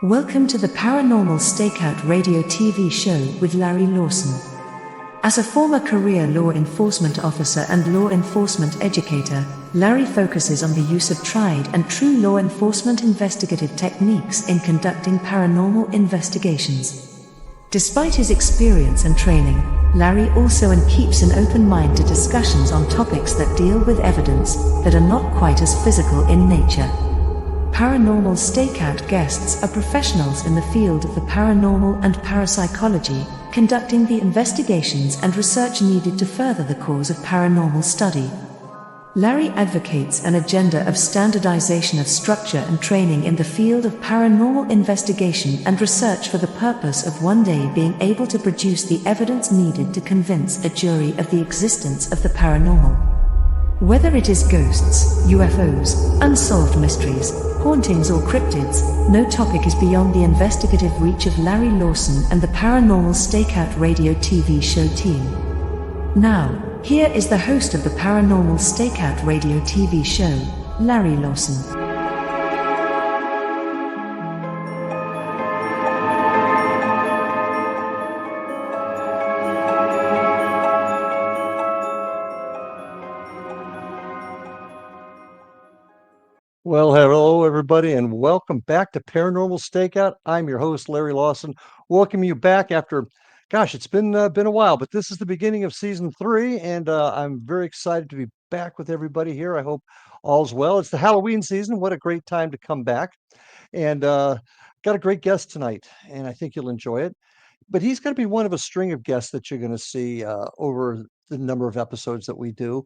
Welcome to the Paranormal Stakeout Radio TV show with Larry Lawson. As a former career law enforcement officer and law enforcement educator, Larry focuses on the use of tried and true law enforcement investigative techniques in conducting paranormal investigations. Despite his experience and training, Larry also keeps an open mind to discussions on topics that deal with evidence that are not quite as physical in nature. Paranormal Stakeout guests are professionals in the field of the paranormal and parapsychology, conducting the investigations and research needed to further the cause of paranormal study. Larry advocates an agenda of standardization of structure and training in the field of paranormal investigation and research for the purpose of one day being able to produce the evidence needed to convince a jury of the existence of the paranormal. Whether it is ghosts, UFOs, unsolved mysteries, hauntings or cryptids, no topic is beyond the investigative reach of Larry Lawson and the Paranormal Stakeout Radio TV show team. Now, here is the host of the Paranormal Stakeout Radio TV show, Larry Lawson. Well, hello, everybody, and welcome back to Paranormal Stakeout. I'm your host, Larry Lawson. Welcome you back after, it's been a while, but this is the beginning of season 3, and I'm very excited to be back with everybody here. I hope all's well. It's the Halloween season. What a great time to come back. And got a great guest tonight, and I think you'll enjoy it. But he's going to be one of a string of guests that you're going to see over the number of episodes that we do.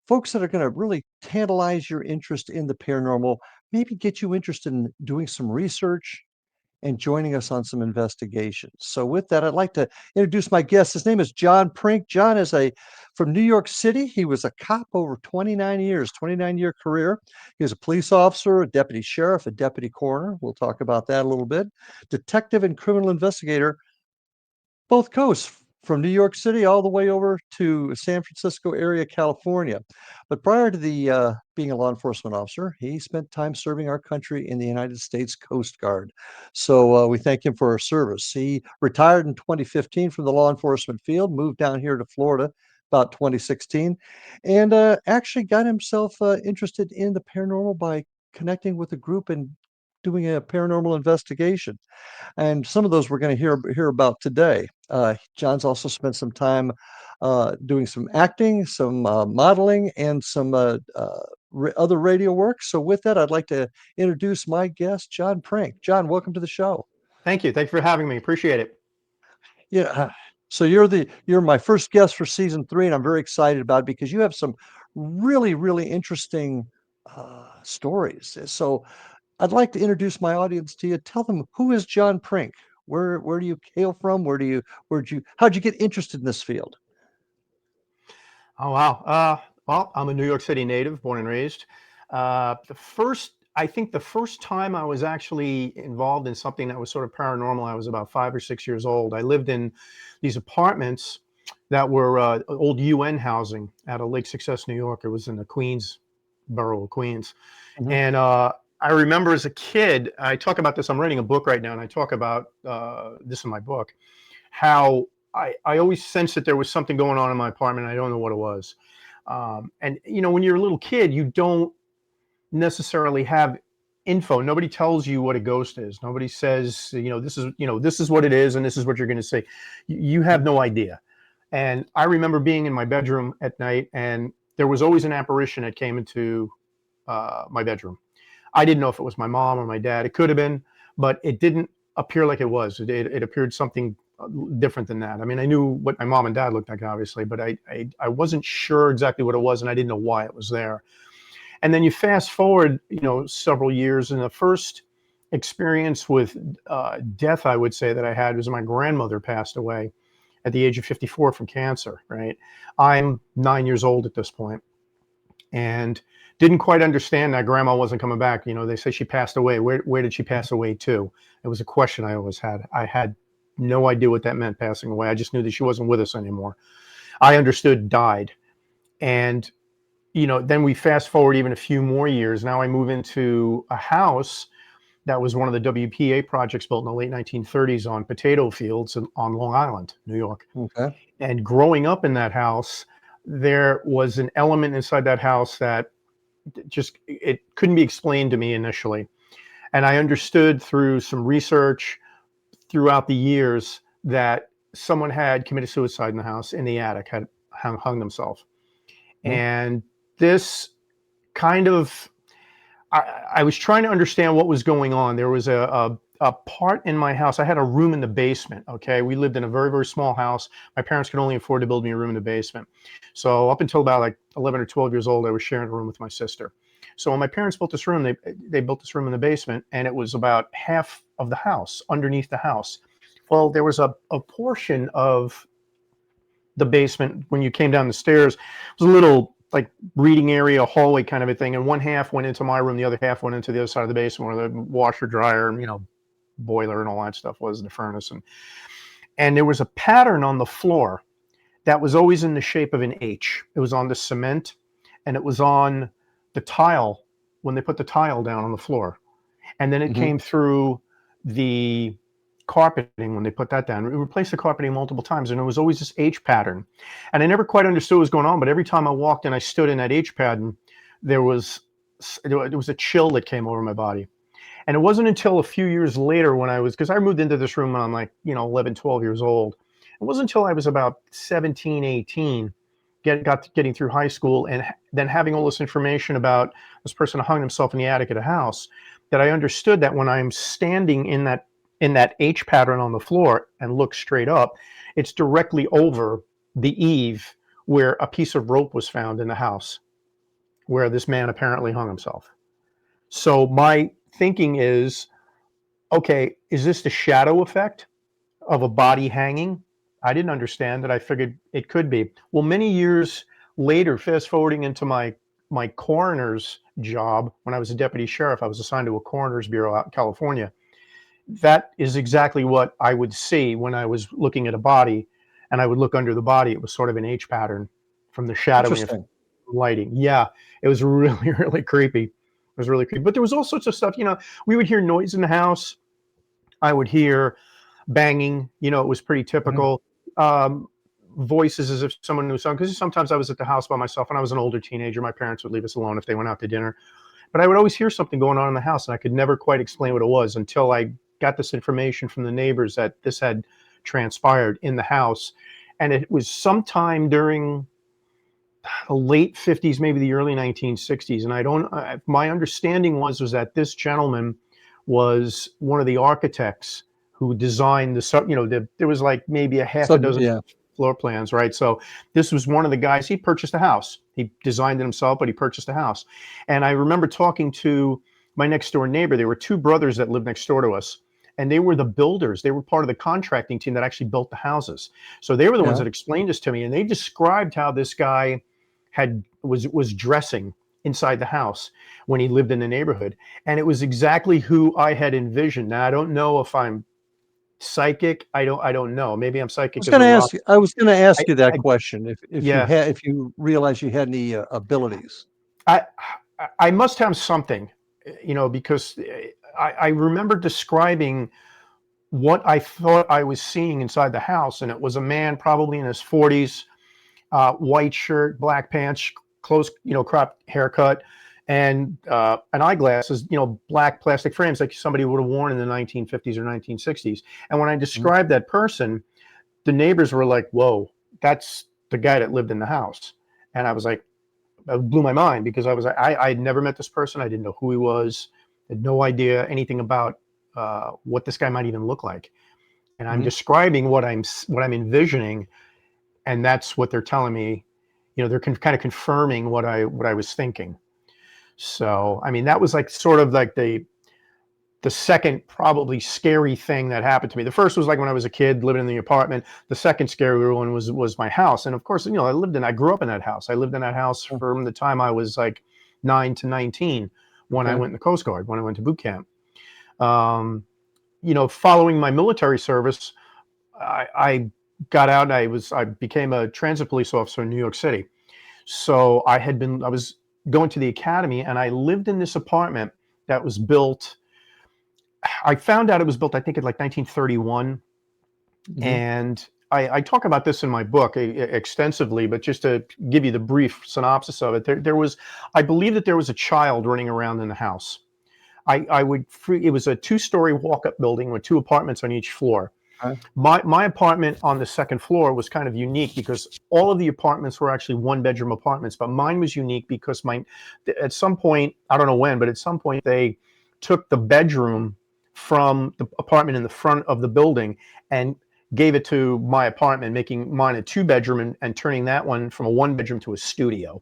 Folks that are going to really tantalize your interest in the paranormal, maybe get you interested in doing some research and joining us on some investigations. So with that, I'd like to introduce my guest. His name is John PRINK. John is from New York City. He was a cop over 29-year career. He was a police officer, a deputy sheriff, a deputy coroner. We'll talk about that a little bit. Detective and criminal investigator, both coasts, from New York City all the way over to San Francisco area, California. But prior to being a law enforcement officer, he spent time serving our country in the United States Coast Guard. So we thank him for his service. He retired in 2015 from the law enforcement field, moved down here to Florida about 2016, and actually got himself interested in the paranormal by connecting with a group and doing a paranormal investigation. And some of those we're going to hear about today. John's also spent some time doing some acting, some modeling, and some other radio work. So with that, I'd like to introduce my guest, John PRINK. John, welcome to the show. Thank you. Thanks for having me. Appreciate it. Yeah. So you're my first guest for season 3, and I'm very excited about it because you have some really, really interesting stories. So I'd like to introduce my audience to you. Tell them, who is John PRINK? Where do you hail from? How'd you get interested in this field? Oh, wow. Well, I'm a New York City native, born and raised. I think the first time I was actually involved in something that was sort of paranormal, I was about 5 or 6 years old. I lived in these apartments that were old UN housing out of Lake Success, New York. It was in the Queens, borough of Queens. Mm-hmm. And I remember as a kid, I talk about this, I'm writing a book right now, and I talk about this in my book, how I always sensed that there was something going on in my apartment. I don't know what it was. And, when you're a little kid, you don't necessarily have info. Nobody tells you what a ghost is. Nobody says, this is what it is, and this is what you're going to say. You have no idea. And I remember being in my bedroom at night, and there was always an apparition that came into my bedroom. I didn't know if it was my mom or my dad. It could have been, but it didn't appear like it was. It appeared something different than that. I mean, I knew what my mom and dad looked like, obviously, but I wasn't sure exactly what it was, and I didn't know why it was there. And then you fast forward, several years, and the first experience with death, I would say, that I had was my grandmother passed away at the age of 54 from cancer, right? I'm 9 years old at this point, and didn't quite understand that grandma wasn't coming back. They say she passed away. Where did she pass away to? It was a question I always had. I had no idea what that meant, passing away. I just knew that she wasn't with us anymore. I understood died. And, then we fast forward even a few more years. Now I move into a house that was one of the WPA projects built in the late 1930s on potato fields on Long Island, New York. Okay. And growing up in that house, there was an element inside that house that just, it couldn't be explained to me initially. And I understood through some research throughout the years that someone had committed suicide in the house, in the attic, had hung themselves. And this kind of, I was trying to understand what was going on. There was a part in my house. I had a room in the basement. Okay. We lived in a very, very small house. My parents could only afford to build me a room in the basement. So up until about like 11 or 12 years old, I was sharing a room with my sister. So when my parents built this room, they built this room in the basement, and it was about half of the house, underneath the house. Well, there was a portion of the basement when you came down the stairs. It was a little like reading area, hallway kind of a thing, and one half went into my room, the other half went into the other side of the basement where the washer, dryer, and boiler and all that stuff was, the furnace. And there was a pattern on the floor that was always in the shape of an H. It was on the cement, and it was on the tile when they put the tile down on the floor. And then it came through the carpeting when they put that down. We replaced the carpeting multiple times, and it was always this H pattern. And I never quite understood what was going on, but every time I walked and I stood in that H pattern, there was a chill that came over my body. And it wasn't until a few years later because I moved into this room when I'm like, 11, 12 years old. It wasn't until I was about 17, 18, getting through high school, and then having all this information about this person hung himself in the attic at a house, that I understood that when I'm standing in that H pattern on the floor and look straight up, it's directly over the eave where a piece of rope was found in the house where this man apparently hung himself. So my thinking is, okay, is this the shadow effect of a body hanging? I didn't understand that. I figured it could be. Well, many years later, fast forwarding into my coroner's job, when I was a deputy sheriff, I was assigned to a coroner's bureau out in California. That is exactly what I would see when I was looking at a body, and I would look under the body. It was sort of an H pattern from the shadowing of lighting. Yeah, it was really, really creepy. It was really creepy. But there was all sorts of stuff. We would hear noise in the house. I would hear banging. It was pretty typical. Voices as if someone knew something. Because sometimes I was at the house by myself, and I was an older teenager. My parents would leave us alone if they went out to dinner. But I would always hear something going on in the house, and I could never quite explain what it was until I got this information from the neighbors that this had transpired in the house. And it was sometime during the late 50s, maybe the early 1960s. And my understanding was that this gentleman was one of the architects who designed there was like maybe a half a dozen floor plans, right? So this was one of the guys. He purchased a house. He designed it himself, but he purchased a house. And I remember talking to my next door neighbor. There were two brothers that lived next door to us, and they were the builders. They were part of the contracting team that actually built the houses. So they were the ones that explained this to me, and they described how this guy was dressing inside the house when he lived in the neighborhood. And it was exactly who I had envisioned. Now, I don't know if I'm psychic. I don't know. Maybe I'm psychic. I was going to ask you that question. If you realize you had any abilities. I must have something, because I remember describing what I thought I was seeing inside the house, and it was a man probably in his 40s, white shirt, black pants, close, cropped haircut, and eyeglasses, black plastic frames like somebody would have worn in the 1950s or 1960s. And when I described that person, the neighbors were like, "Whoa, that's the guy that lived in the house." And I was like, it blew my mind, because I had never met this person. I didn't know who he was. I had no idea anything about what this guy might even look like. And I'm describing what I'm envisioning, and that's what they're telling me. They're kind of confirming what I was thinking. So, I mean, that was like sort of like the second probably scary thing that happened to me. The first was like when I was a kid living in the apartment. The second scary one was my house. And of course, I grew up in that house. I lived in that house from the time I was like 9 to 19 when I went in the Coast Guard, when I went to boot camp. Following my military service, I got out and I became a transit police officer in New York City. So I was going to the academy, and I lived in this apartment that was built I found out it was built, I think, in like 1931. Mhm. And I talk about this in my book extensively, but just to give you the brief synopsis of it, there was, I believe that there was a child running around in the house. It was a two-story walk-up building with two apartments on each floor. Okay. My apartment on the second floor was kind of unique because all of the apartments were actually one-bedroom apartments, but mine was unique because at some point, I don't know when, but at some point they took the bedroom from the apartment in the front of the building and gave it to my apartment, making mine a two-bedroom and turning that one from a one-bedroom to a studio.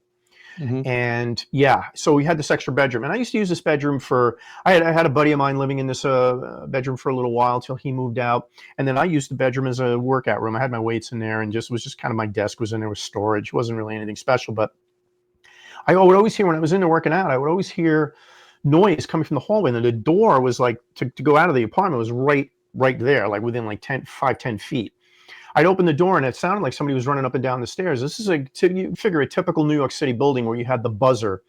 Mhm. And yeah, so we had this extra bedroom, and I used to use this bedroom for. I had a buddy of mine living in this bedroom for a little while till he moved out, and then I used the bedroom as a workout room. I had my weights in there, and just kind of my desk was in there with storage. It wasn't really anything special, but I would always hear when I was in there working out, I would always hear noise coming from the hallway, and then the door was like to go out of the apartment was right there, like within like 10 feet. I'd open the door and it sounded like somebody was running up and down the stairs. This is you figure a typical New York City building where you had the buzzer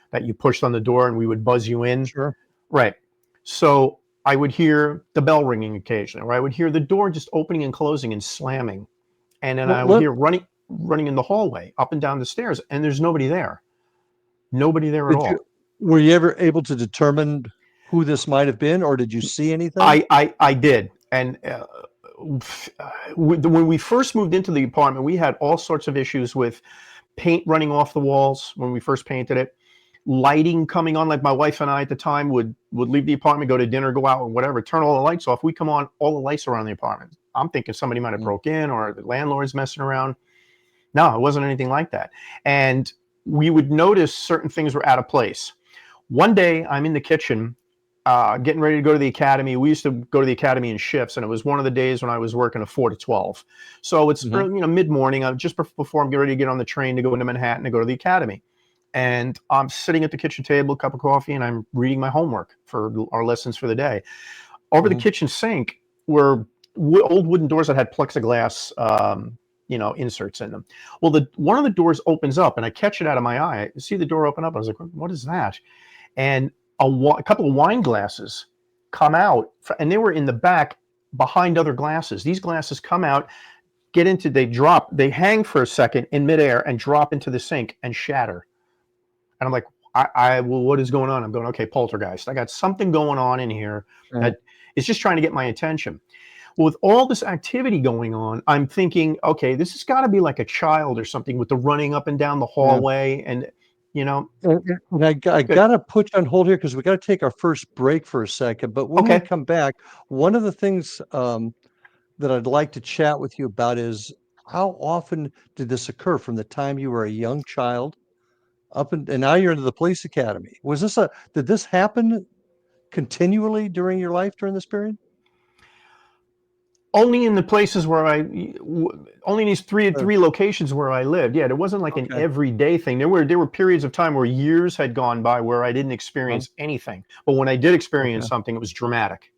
that you pushed on the door and we would buzz you in. Sure. Right. So I would hear the bell ringing occasionally, or I would hear the door just opening and closing and slamming. And then Well, I would hear running in the hallway up and down the stairs, and there's nobody there. Nobody there at did you all. were you ever able to determine who this might have been, or did you see anything? I did. And when we first moved into the apartment, we had all sorts of issues with paint running off the walls when we first painted it, lighting coming on. Like my wife and I at the time would leave the apartment, go to dinner, go out, or whatever, turn all the lights off. We come on, all the lights around the apartment. I'm thinking somebody might have Mm. broke in or the landlord's messing around. No, it wasn't anything like that. And we would notice certain things were out of place. One day, I'm in the kitchen getting ready to go to the academy. We used to go to the academy in shifts, and it was one of the days when I was working a 4 to 12. So it's Mhm. early, mid-morning, just before I'm getting ready to get on the train to go into Manhattan to go to the academy. And I'm sitting at the kitchen table, cup of coffee, and I'm reading my homework for our lessons for the day. Over the Mhm. kitchen sink were old wooden doors that had plexiglass, inserts in them. Well, one of the doors opens up, and I catch it out of my eye. I see the door open up. I was like, "What is that?" And a couple of wine glasses come out, and they were in the back behind other glasses. These glasses come out, they hang for a second in midair and drop into the sink and shatter. And I'm like, well, what is going on? I'm going, okay, poltergeist. I got something going on in here Right. that is just trying to get my attention. Well, with all this activity going on, I'm thinking, okay, this has got to be like a child or something with the running up and down the Yeah. hallway. And, you know, And I good. gotta put you on hold here because we gotta take our first break for a second. But when we Okay. come back, one of the things that I'd like to chat with you about is how often did this occur from the time you were a young child and now you're into the police academy? Did this happen continually during your life during this period? Only in the places where only in these Uh, three locations where I lived. Yeah, there wasn't like an okay. everyday thing. There were periods of time where years had gone by where I didn't Um, experience anything. But when I did experience okay. something, it was dramatic.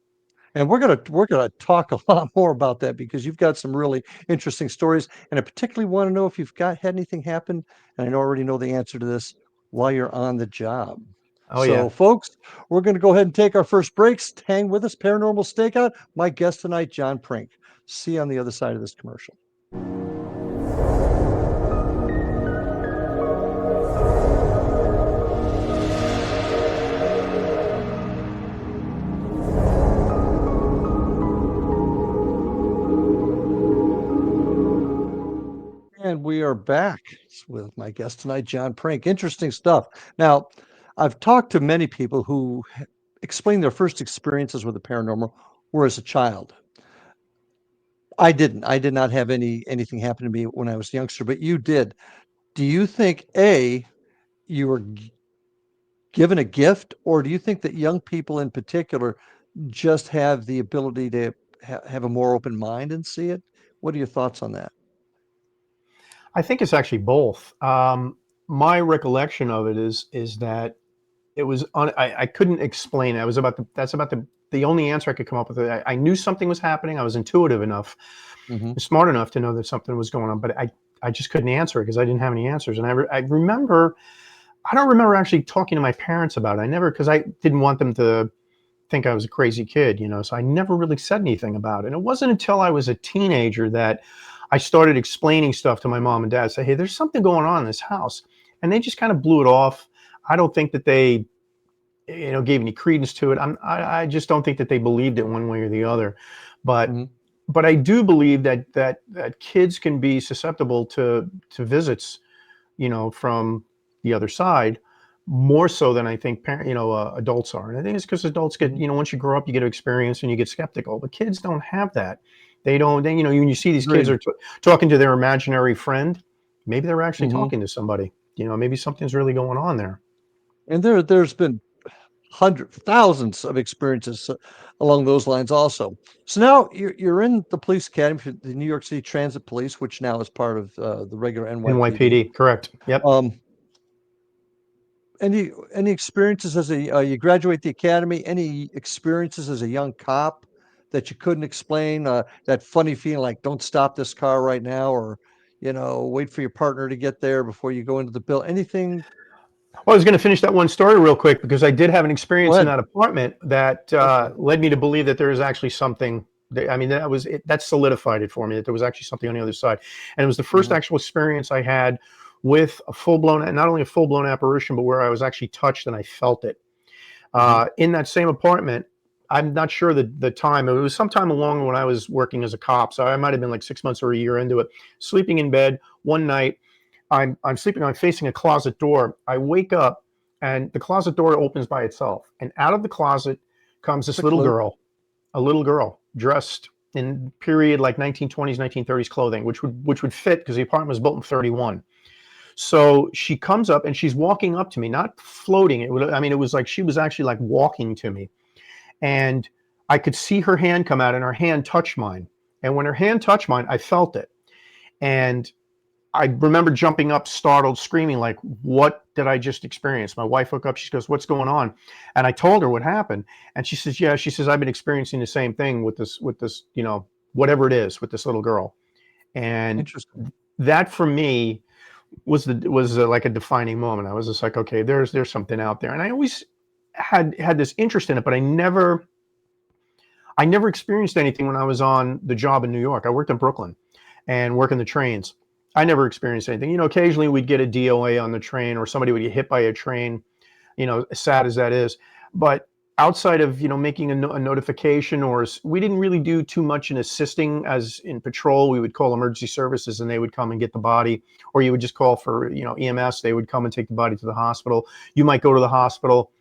And we're gonna talk a lot more about that because you've got some really interesting stories, and I particularly want to know if you've had anything happen, and I already know the answer to this while you're on the job. Oh yeah. So, folks, we're going to go ahead and take our first breaks. Hang with us, Paranormal Stakeout. My guest tonight, John Prink. See you on the other side of this commercial. And we are back with my guest tonight, John Prink. Interesting stuff. Now, I've talked to many people who explain their first experiences with the paranormal were as a child. I didn't. I did not have anything happen to me when I was a youngster, but you did. Do you think you were given a gift, or do you think that young people in particular just have the ability to have a more open mind and see it? What are your thoughts on that? I think it's actually both. My recollection of it is that it was I couldn't explain it. That's about the only answer I could come up with. I knew something was happening. I was intuitive enough, Hmm. smart enough to know that something was going on, but I just couldn't answer it because I didn't have any answers. And I remember, I don't remember actually talking to my parents about it. I never, because I didn't want them to think I was a crazy kid, so I never really said anything about it. And it wasn't until I was a teenager that I started explaining stuff to my mom and dad, say, hey, there's something going on in this house. And they just kind of blew it off. I don't think that they, gave any credence to it. I just don't think that they believed it one way or the other. But Mhm. but I do believe that kids can be susceptible to visits, from the other side, more so than I think adults are. And I think it's because adults get, Mhm. once you grow up, you get to experience and you get skeptical. But kids don't have that. They don't. Then when you see these kids Agreed. are talking to their imaginary friend, maybe they're actually Mhm. talking to somebody. Maybe something's really going on there. And there's been hundreds, thousands of experiences along those lines also. So now you're in the police academy for the New York City Transit Police, which now is part of the regular NYPD. NYPD, correct? Yep. Um, any experiences as a you graduate the academy? Any experiences as a young cop that you couldn't explain? That funny feeling like don't stop this car right now, or wait for your partner to get there before you go into the bill. Anything? Well, I was going to finish that one story real quick because I did have an Go experience in ahead. that apartment that Okay. led me to believe that there is actually something. I mean, that solidified it for me that there was actually something on the other side, and it was the first Mhm. actual experience I had with a full blown, not only a full blown apparition, but where I was actually touched and I felt it Mhm. in that same apartment. I'm not sure the time. It was sometime along when I was working as a cop, so I might have been like 6 months or a year into it. Sleeping in bed one night, I'm sleeping. I'm facing a closet door. I wake up, and the closet door opens by itself, and out of the closet comes It's this a clue. a little girl dressed in period like 1920s, 1930s clothing, which would fit because the apartment was built in 31. So she comes up and she's walking up to me, not floating. It was like she was actually like walking to me, and I could see her hand come out, and her hand touched mine. And when her hand touched mine, I felt it, and I remember jumping up, startled, screaming, like, what did I just experience? My wife woke up. She goes, what's going on? And I told her what happened. And she says, yeah, she says, I've been experiencing the same thing with this, whatever it is with this little girl. And Interesting. that for me was like a defining moment. I was just like, okay, there's something out there. And I always had this interest in it, but I never experienced anything when I was on the job in New York. I worked in Brooklyn and working the trains. I never experienced anything. Occasionally we'd get a DOA on the train or somebody would get hit by a train, as sad as that is. But outside of, making a notification, or we didn't really do too much in assisting. As in patrol, we would call emergency services and they would come and get the body, or you would just call for, EMS. They would come and take the body to the hospital. You might go to the hospital,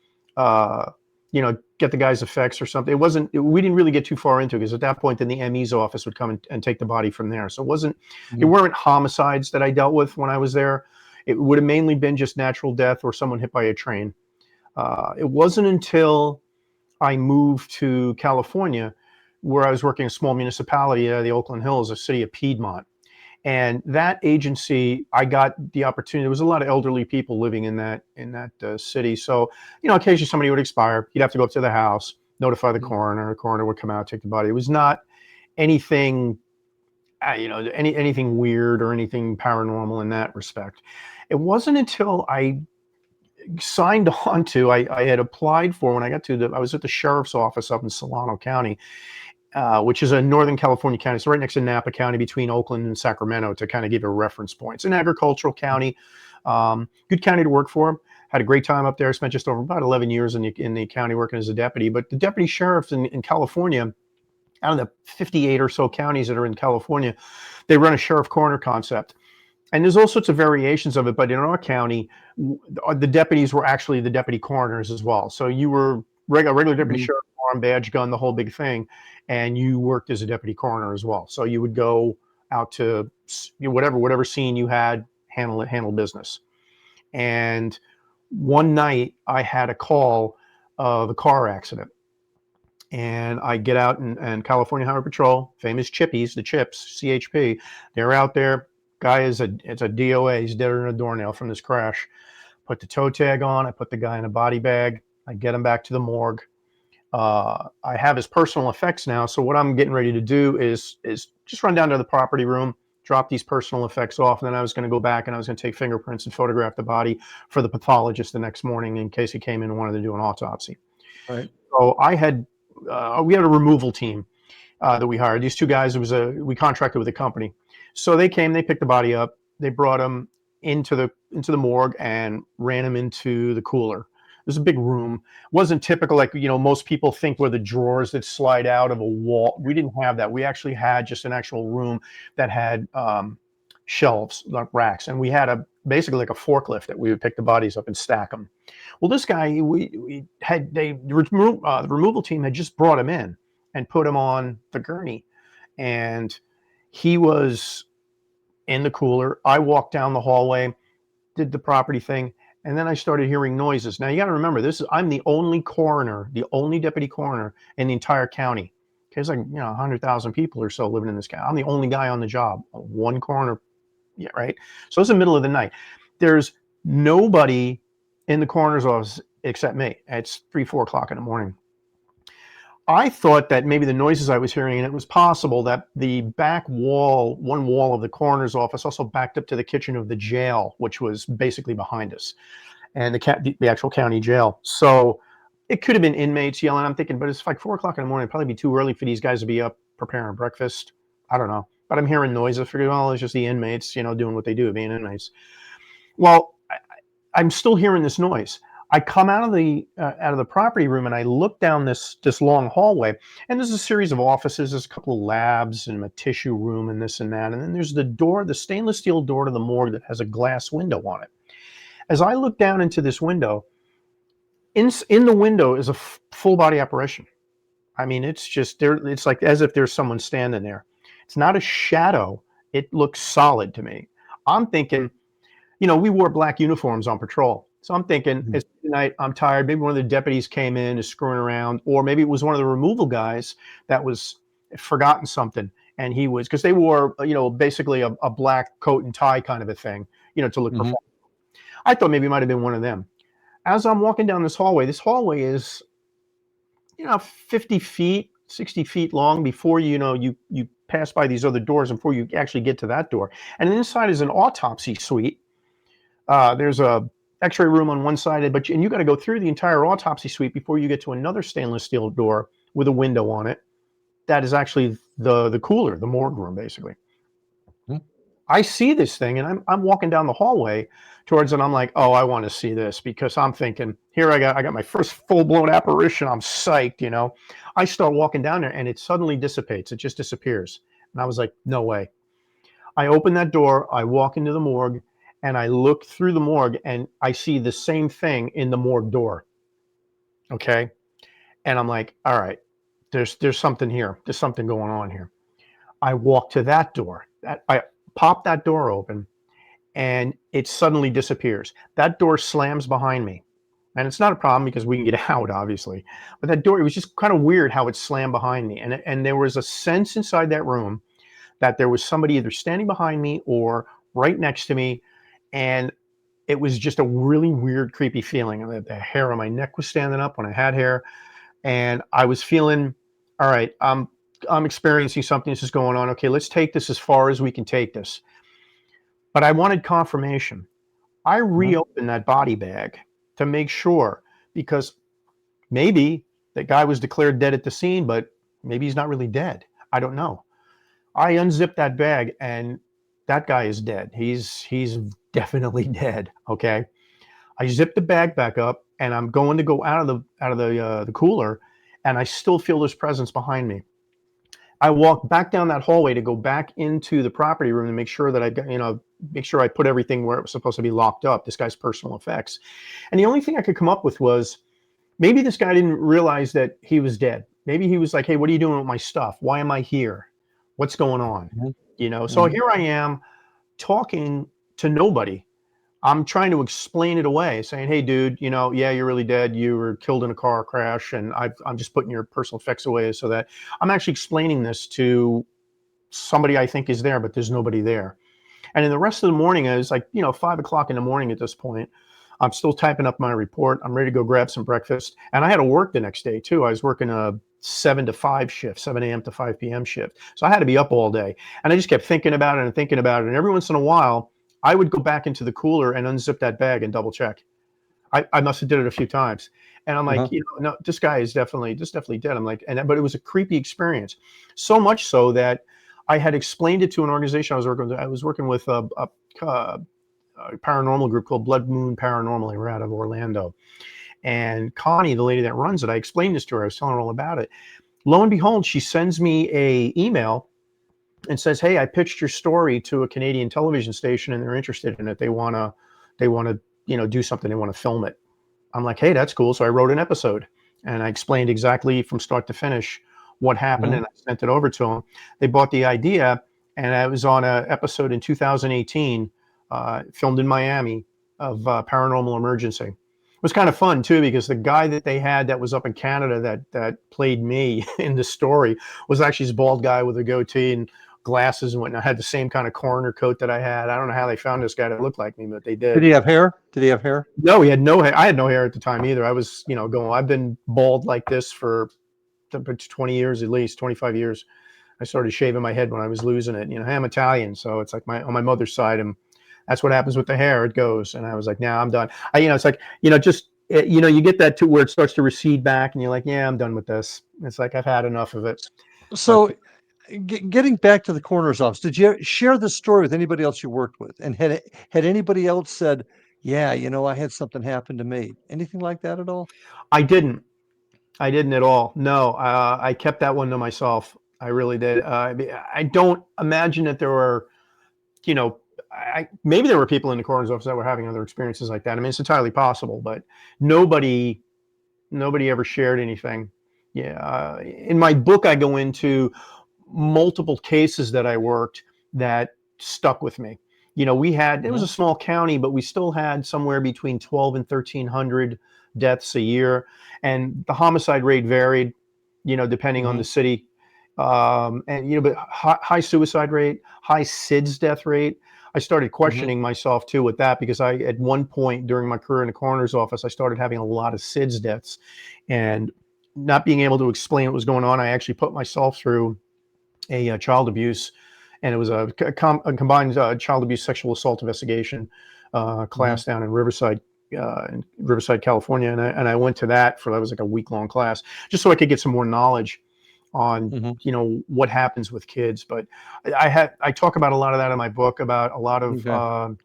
get the guy's effects or something. We didn't really get too far into it because at that point, then the ME's office would come and take the body from there. So it Mhm. weren't homicides that I dealt with when I was there. It would have mainly been just natural death or someone hit by a train. It wasn't until I moved to California where I was working in a small municipality, the Oakland Hills, a city of Piedmont. And that agency, I got the opportunity. There was a lot of elderly people living in that city. So, occasionally somebody would expire. You'd have to go up to the house, notify the Mhm. coroner. The coroner would come out, take the body. It was not anything, anything weird or anything paranormal in that respect. It wasn't until I signed on to, I had applied for when I got to I was at the sheriff's office up in Solano County, which is a Northern California county. So right next to Napa County, between Oakland and Sacramento, to kind of give you a reference point. It's an agricultural county, good county to work for. Had a great time up there. Spent just over about 11 years in the county working as a deputy. But the deputy sheriffs in California, out of the 58 or so counties that are in California, they run a sheriff coroner concept. And there's all sorts of variations of it, but in our county, the deputies were actually the deputy coroners as well. So you were regular deputy Mhm. sheriff, arm, badge, gun, the whole big thing, and you worked as a deputy coroner as well. So you would go out to whatever scene you had, handle business. And one night I had a call of a car accident, and I get out and California Highway Patrol, famous Chippies, the Chips, CHP, they're out there. Guy it's a DOA. He's deader than a doornail from this crash. Put the toe tag on. I put the guy in a body bag. I get him back to the morgue. I have his personal effects now. So what I'm getting ready to do is just run down to the property room, drop these personal effects off, and then I was going to go back and I was going to take fingerprints and photograph the body for the pathologist the next morning in case he came in and wanted to do an autopsy. Right. So we had a removal team that we hired. These two guys, we contracted with a company. So they came, they picked the body up, they brought him into the morgue and ran him into the cooler. It was a big room. It wasn't typical like, most people think where the drawers that slide out of a wall. We didn't have that. We actually had just an actual room that had shelves, like racks, and we had basically like a forklift that we would pick the bodies up and stack them. Well, this guy, the removal team had just brought him in and put him on the gurney, and he was in the cooler. I walked down the hallway, did the property thing, and then I started hearing noises. Now you got to remember, I'm the only coroner, the only deputy coroner in the entire county. There's like 100,000 people or so living in this county. I'm the only guy on the job, one coroner. Yeah, right. So it's the middle of the night. There's nobody in the coroner's office except me. It's 3-4 o'clock in the morning. I thought that maybe the noises I was hearing, and it was possible that the back wall, one wall of the coroner's office also backed up to the kitchen of the jail, which was basically behind us, and the actual county jail. So it could have been inmates yelling. I'm thinking, but it's like 4 o'clock in the morning. It'd probably be too early for these guys to be up preparing breakfast. I don't know. But I'm hearing noises. I figured, well, it's just the inmates, doing what they do, being inmates. Well, I'm still hearing this noise. I come out of the property room and I look down this long hallway, and there's a series of offices. There's a couple of labs and a tissue room and this and that. And then there's the door, the stainless steel door to the morgue that has a glass window on it. As I look down into this window, in the window is a full body apparition. I mean, it's just there. It's like as if there's someone standing there. It's not a shadow. It looks solid to me. I'm thinking, we wore black uniforms on patrol. So I'm thinking, it's midnight, I'm tired. Maybe one of the deputies came in, is screwing around, or maybe it was one of the removal guys that was forgotten something. And he was, because they wore, basically a black coat and tie kind of a thing, to look professional. I thought maybe it might have been one of them. As I'm walking down this hallway is, 50 feet, 60 feet long before you pass by these other doors and before you actually get to that door. And inside is an autopsy suite. There's a x-ray room on one side, and you got to go through the entire autopsy suite before you get to another stainless steel door with a window on it. That is actually the cooler, the morgue room, basically. I see this thing, and I'm walking down the hallway towards it. I'm like, oh, I want to see this, because I'm thinking, here I got my first full-blown apparition. I'm psyched, I start walking down there, and it suddenly dissipates. It just disappears. And I was like, no way. I open that door. I walk into the morgue, and I look through the morgue, and I see the same thing in the morgue door. Okay? And I'm like, all right, there's something here. There's something going on here. I walk to that door. I pop that door open, and it suddenly disappears. That door slams behind me. And it's not a problem because we can get out, obviously. But that door, it was just kind of weird how it slammed behind me. And there was a sense inside that room that there was somebody either standing behind me or right next to me. And it was just a really weird, creepy feeling. The hair on my neck was standing up when I had hair. And I was feeling, all right, I'm experiencing something. This is going on. Okay, let's take this as far as we can take this. But I wanted confirmation. I reopened that body bag to make sure, because maybe the guy was declared dead at the scene, but maybe he's not really dead. I don't know. I unzipped that bag, and that guy is dead. He's definitely dead. Okay. I zipped the bag back up, and I'm going to go out of the cooler, and I still feel this presence behind me. I walked back down that hallway to go back into the property room to make sure that I got, make sure I put everything where it was supposed to be locked up, this guy's personal effects. And the only thing I could come up with was, maybe this guy didn't realize that he was dead. Maybe he was like, hey, what are you doing with my stuff? Why am I here? What's going on? So here I am talking to nobody. I'm trying to explain it away, saying, hey, dude, yeah, you're really dead. You were killed in a car crash, and I'm just putting your personal effects away, so that I'm actually explaining this to somebody I think is there, but there's nobody there. And in the rest of the morning, it was like, 5 o'clock in the morning at this point. I'm still typing up my report. I'm ready to go grab some breakfast. And I had to work the next day, too. I was working a 7 to 5 shift, 7 a.m. to 5 p.m. shift. So I had to be up all day. And I just kept thinking about it and thinking about it. And every once in a while, I would go back into the cooler and unzip that bag and double check. I must have did it a few times. And I'm Uh-huh. like, no, this guy is definitely dead. I'm like, but it was a creepy experience. So much so that I had explained it to an organization I was working with. I was working with a paranormal group called Blood Moon Paranormal. They were out of Orlando. And Connie, the lady that runs it, I explained this to her. I was telling her all about it. Lo and behold, she sends me a email and says, "Hey, I pitched your story to a Canadian television station, and they're interested in it. They want to, do something. They want to film it." I'm like, "Hey, that's cool." So I wrote an episode, and I explained exactly from start to finish what happened, Mhm. and I sent it over to them. They bought the idea, and I was on an episode in 2018, filmed in Miami, of Paranormal Emergency. It was kind of fun too, because the guy that they had that was up in Canada that played me in the story was actually this bald guy with a goatee and glasses and whatnot. Had the same kind of coroner coat that I had. I don't know how they found this guy that looked like me, but they Did did. he have hair? Did he have hair? No, he had no hair. I had no hair at the time either. I was, I've been bald like this for 20 years, at least 25 years. I started shaving my head when I was losing it. I'm Italian, so it's like on my mother's side, and that's what happens with the hair. It goes, and I was like, "Nah, I'm done." It's like, you get that too where it starts to recede back, and you're like, "Yeah, I'm done with this." It's like I've had enough of it. But So, getting back to the coroner's office, did you share this story with anybody else you worked with? And had anybody else said, "Yeah, I had something happen to me"? Anything like that at all? I didn't. I didn't at all. No, I kept that one to myself. I really did. I don't imagine that there were, you know, maybe there were people in the coroner's office that were having other experiences like that. I mean, it's entirely possible, but nobody, nobody ever shared anything. Yeah, in my book, I go into multiple cases that I worked that stuck with me. It was Mhm, a small county, but we still had somewhere between 12 and 1,300 deaths a year. And the homicide rate varied, depending on mhm, the city. But high suicide rate, high SIDS death rate. I started mhm. questioning myself too with that, because at one point during my career in the coroner's office, I started having a lot of SIDS deaths, and not being able to explain what was going on. I actually put myself through a child abuse, and it was a combined child abuse sexual assault investigation Mhm, class down in Riverside, California, and I went to that for that was like a week long class, just so I could get some more knowledge on mhm. what happens with kids. But I talk about a lot of that in my book, about Okay. a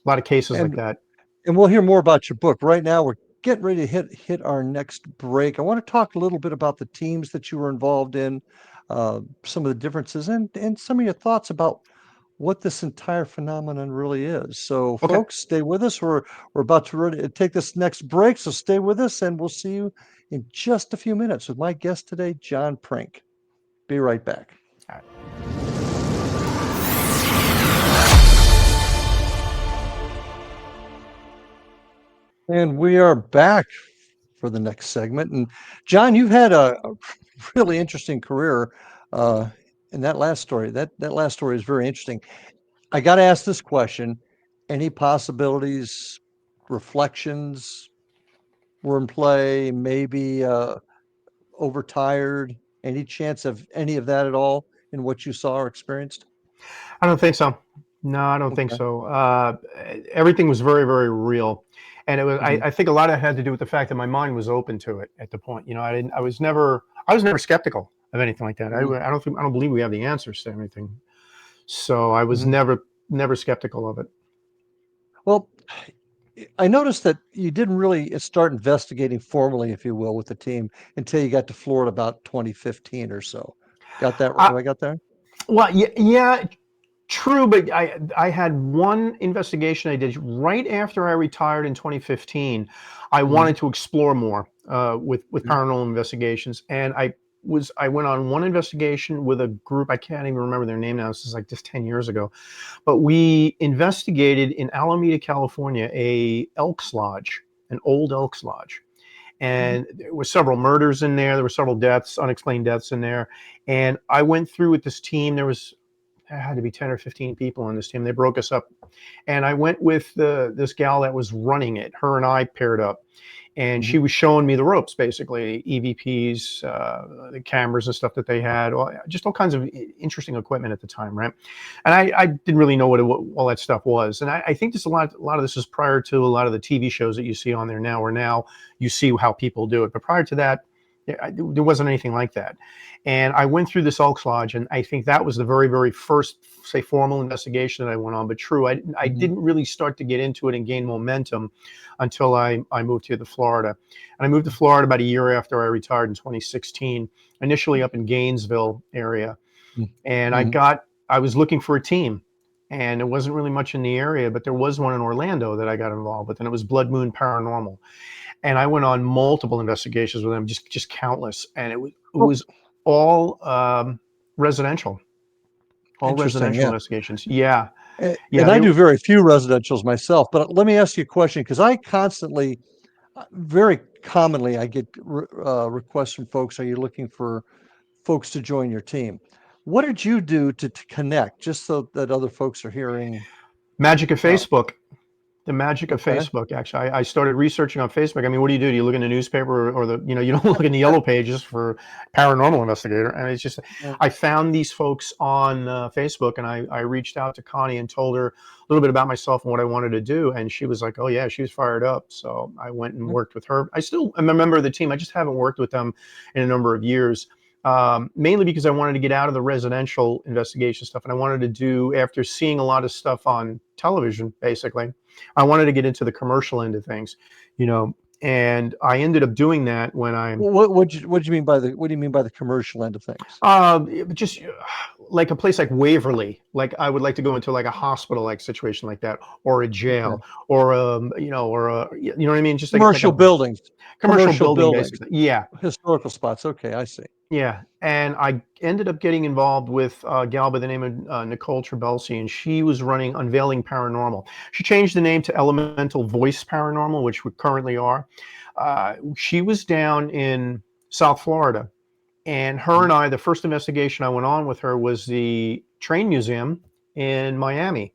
lot of cases like And that. and we'll hear more about your book. Right now, we're getting ready to hit our next break. I want to talk a little bit about the teams that you were involved in, some of the differences, and some of your thoughts about what this entire phenomenon really is. So, Okay. folks, stay with us. We're about to take this next break, so stay with us, and we'll see you in just a few minutes with my guest today, John Prink. Be right back. All right. And we are back for the next segment. And John, you've had a really interesting career. Uh, in that last story, that last story is very interesting. I got to ask this question: any possibilities, reflections were in play? Maybe overtired? Any chance of any of that at all in what you saw or experienced? I don't think so. No, I don't think Okay. so. Everything was very, very real, and it was. Hmm. I think a lot of it had to do with the fact that my mind was open to it at the point. I didn't. I was never skeptical of anything like that. Hmm. I don't believe we have the answers to everything. So I was Hmm. never skeptical of it. Well, I noticed that you didn't really start investigating formally, if you will, with the team until you got to Florida about 2015 or so. Got that? I, Have I got there? well, yeah, yeah, true, but I had one investigation I did right after I retired in 2015. I Hmm. wanted to explore more with paranormal investigations, and I went on one investigation with a group. I can't even remember their name now. This is like just 10 years ago, but we investigated in Alameda, California, a Elks Lodge, an old Elks Lodge, and there were several murders in there. There were several deaths, unexplained deaths in there, and I went through with this team. There had to be 10 or 15 people on this team. They broke us up, and I went with this gal that was running it. Her and I paired up, and she was showing me the ropes, basically EVPs, the cameras and stuff that they had, just all kinds of interesting equipment at the time, right? And I didn't really know what all that stuff was, and I think there's a lot of this is prior to a lot of the TV shows that you see on there now, where now you see how people do it, but prior to that, there wasn't anything like that. And I went through this Elks Lodge, and I think that was the very, very first, say, formal investigation that I went on. But true, I didn't really start to get into it and gain momentum until I moved here to Florida. And I moved to Florida about a year after I retired in 2016, initially up in Gainesville area. And I was looking for a team, and there wasn't really much in the area, but there was one in Orlando that I got involved with, and it was Blood Moon Paranormal. And I went on multiple investigations with them, just countless, and it was all residential, all residential investigations. Yeah, And I do very few residentials myself, but let me ask you a question, because I constantly, very commonly, I get requests from folks. Are you looking for folks to join your team? What did you do to connect, just so that other folks are hearing? Magic of Facebook. The magic of Facebook, actually. I started researching on Facebook. I mean, what do? You look in the newspaper or you don't look in the yellow pages for paranormal investigator. And it's just, I found these folks on Facebook, and I reached out to Connie and told her a little bit about myself and what I wanted to do. And she was like, oh yeah, she was fired up. So I went and worked with her. I still am a member of the team. I just haven't worked with them in a number of years. Mainly because I wanted to get out of the residential investigation stuff, and I wanted to do, after seeing a lot of stuff on television, basically, I wanted to get into the commercial end of things, and I ended up doing that when I. What do you mean by the commercial end of things? Just like a place like Waverly, like I would like to go into like a hospital like situation like that, or a jail, or you know what I mean, just like commercial buildings, commercial buildings, basically. Yeah, historical spots. Okay, I see. Yeah, and I ended up getting involved with a gal by the name of Nicole Trebelsi, and she was running Unveiling Paranormal. She changed the name to Elemental Voice Paranormal, which we currently are. She was down in South Florida, and her and I, the first investigation I went on with her was the Train Museum in Miami,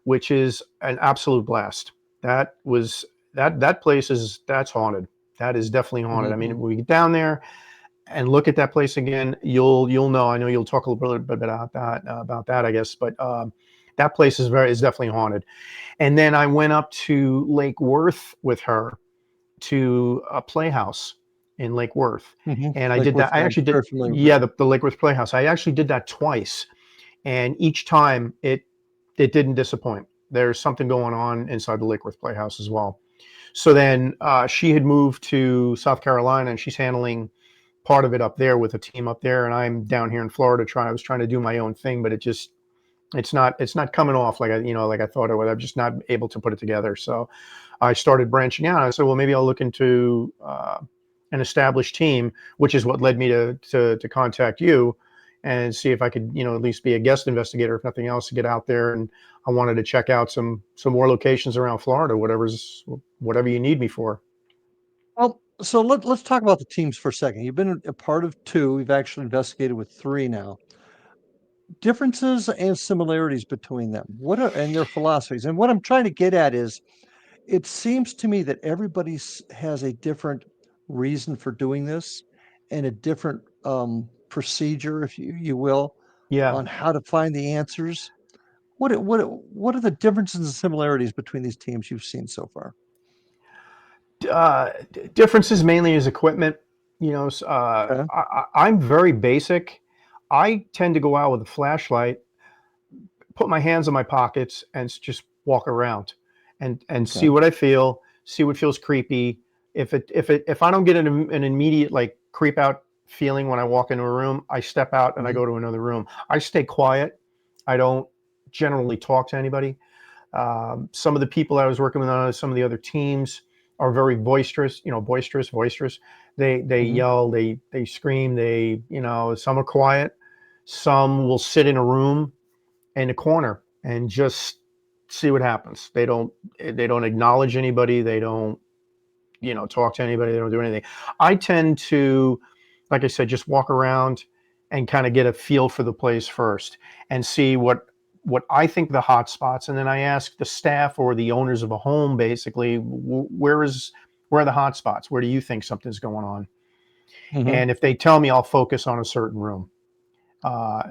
which is an absolute blast. That place that's haunted. That is definitely haunted. I mean, when we get down there and look at that place again, you'll know. I know you'll talk a little bit about that, I guess. But that place is definitely haunted. And then I went up to Lake Worth with her to a playhouse in Lake Worth, and I did that. I actually did, the Lake Worth Playhouse. I actually did that twice, and each time it didn't disappoint. There's something going on inside the Lake Worth Playhouse as well. So then she had moved to South Carolina, and she's handling part of it up there with a team up there, and I'm down here in Florida I was trying to do my own thing, but it's not coming off like I thought it would. I'm just not able to put it together. So I started branching out. I said, well, maybe I'll look into an established team, which is what led me to contact you and see if I could, at least be a guest investigator, if nothing else, to get out there. And I wanted to check out some more locations around Florida, whatever you need me for. Well, so let's talk about the teams for a second. You've been a part of two. We've actually investigated with three now. Differences and similarities between them. And their philosophies. And what I'm trying to get at is, it seems to me that everybody has a different reason for doing this, and a different procedure, if you will, on how to find the answers. What are the differences and similarities between these teams you've seen so far? Differences mainly is equipment. I'm very basic. I tend to go out with a flashlight, put my hands in my pockets, and just walk around and see what I feel, see what feels creepy. If I don't get an immediate like creep out feeling when I walk into a room, I step out and I go to another room. I stay quiet. I don't generally talk to anybody. Some of the people I was working with on some of the other teams are very boisterous. They yell, they scream, some are quiet. Some will sit in a room in a corner and just see what happens. They don't acknowledge anybody. They don't, talk to anybody. They don't do anything. I tend to, like I said, just walk around and kind of get a feel for the place first and see what I think the hot spots. And then I ask the staff or the owners of a home, basically, where is Where are the hot spots? Where do you think something's going on? Mhm. And if they tell me, I'll focus on a certain room. Uh,